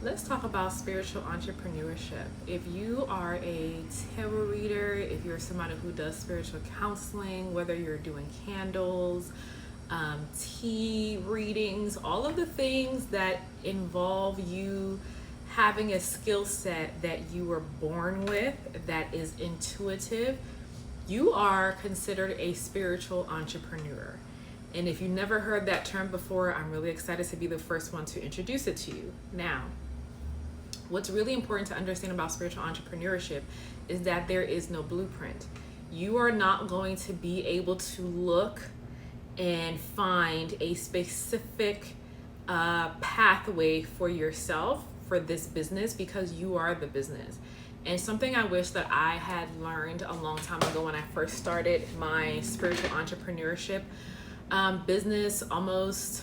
Let's talk about spiritual entrepreneurship. If you are a tarot reader, if you're somebody who does spiritual counseling, whether you're doing candles, tea readings, all of the things that involve you having a skill set that you were born with that is intuitive, you are considered a spiritual entrepreneur. And if you never heard that term before, I'm really excited to be the first one to introduce it to you. Now, what's really important to understand about spiritual entrepreneurship is that there is no blueprint. You are not going to be able to look and find a specific pathway for yourself for this business because you are the business. And something I wish that I had learned a long time ago when I first started my spiritual entrepreneurship business almost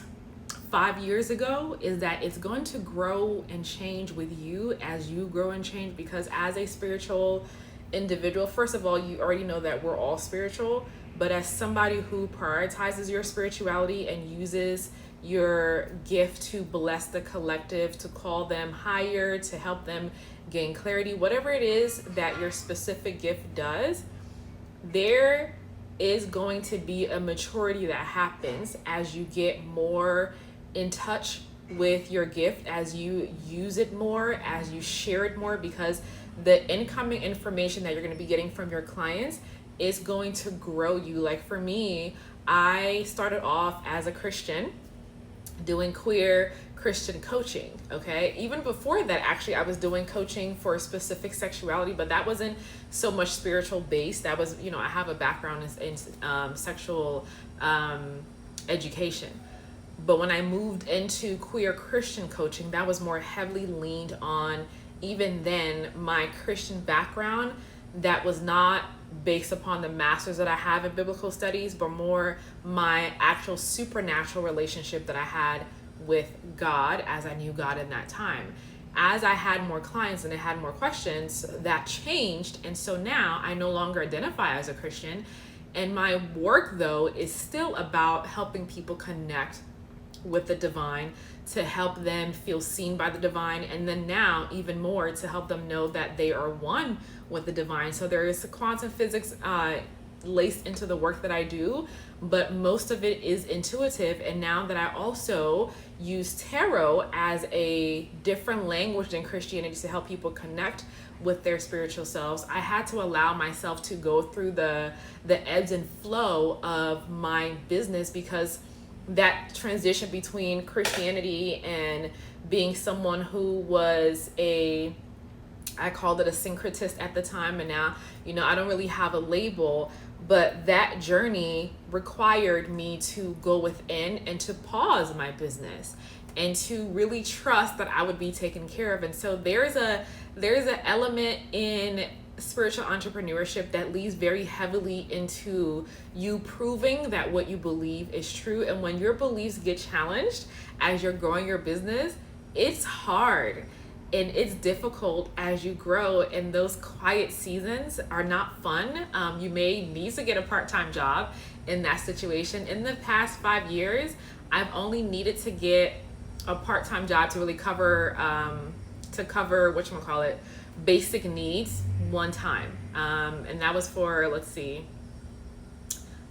5 years ago is that it's going to grow and change with you as you grow and change, because as a spiritual individual, first of all, you already know that we're all spiritual, but as somebody who prioritizes your spirituality and uses your gift to bless the collective, to call them higher, to help them gain clarity, whatever it is that your specific gift does, there is going to be a maturity that happens as you get more in touch with your gift, as you use it more, as you share it more, because the incoming information that you're going to be getting from your clients is going to grow you. Like for me, I started off as a Christian doing queer Christian coaching. Okay, even before that, actually, I was doing coaching for a specific sexuality, but that wasn't so much spiritual based. That was, I have a background in sexual education. But when I moved into queer Christian coaching, that was more heavily leaned on, even then, my Christian background that was not based upon the master's that I have in biblical studies, but more my actual supernatural relationship that I had with God as I knew God in that time. As I had more clients and I had more questions, that changed. And so now I no longer identify as a Christian. And my work, though, is still about helping people connect with the divine, to help them feel seen by the divine, and then now even more to help them know that they are one with the divine. So there is quantum physics laced into the work that I do, but most of it is intuitive. And now that I also use tarot as a different language than Christianity to help people connect with their spiritual selves, I had to allow myself to go through the ebbs and flow of my business, because that transition between Christianity and being someone who was I called it a syncretist at the time, and now, I don't really have a label, but that journey required me to go within and to pause my business and to really trust that I would be taken care of. And so there's an element in spiritual entrepreneurship that leads very heavily into you proving that what you believe is true. And when your beliefs get challenged as you're growing your business, it's hard and it's difficult as you grow, and those quiet seasons are not fun. You may need to get a part-time job in that situation. In the past 5 years, I've only needed to get a part-time job to really cover basic needs one time, and that was for,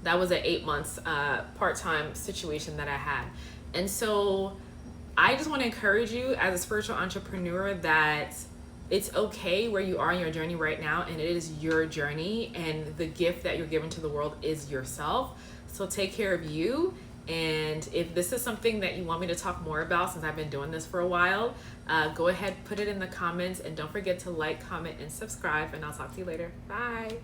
that was an 8 months part-time situation that I had. And so I just want to encourage you as a spiritual entrepreneur that it's okay where you are in your journey right now, and it is your journey, and the gift that you're giving to the world is yourself. So take care of you. And if this is something that you want me to talk more about, since I've been doing this for a while, go ahead, put it in the comments, and don't forget to like, comment, and subscribe, and I'll talk to you later. Bye.